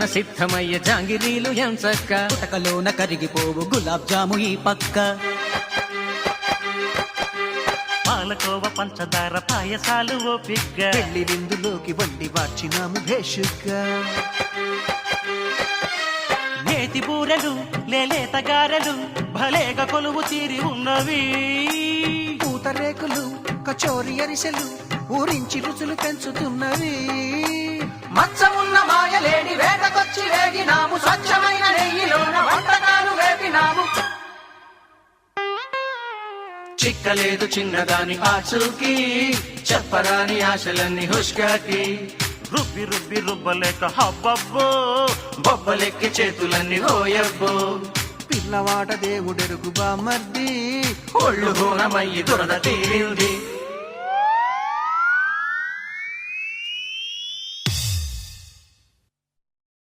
సిద్ధమయ్య జాంగిరీలు ఎంచక్క పుటకలోన కరిగిపోవు గులాబ్ జాము ఈ పక్క పాలకోవ పంచదార పాయసాలు ఓపిగ్గా పెళ్లి విందులోకి వండి వార్చినాము భేషుగ్గా నేతి బూరెలు లేలేత గారెలు భలేగా కొలువు తీరి ఉన్నవి పూతరేకులు కచోరి అరిసెలు ఊరించి రుచులు పెంచుతున్నవి మచ్చమున్న మాయలేడి వేటకొచ్చి వేగినాము స్వచ్ఛమైన నెయ్యిలోన వంటకాలు వేపినాము చిక్కలేదు చిన్నదాని ఆచూకి చెప్పరాని ఆశలన్నీ హుష్కాకి రుబ్బి రుబ్బి రుబ్బలేక హబ్బబ్బో బొబ్బలెక్కి చేతులన్నీ హోయబ్బో పిల్లవాడ దేవుడెరుగు బామర్ది ఒళ్ళు హోనమయ్యి దురద తీరింది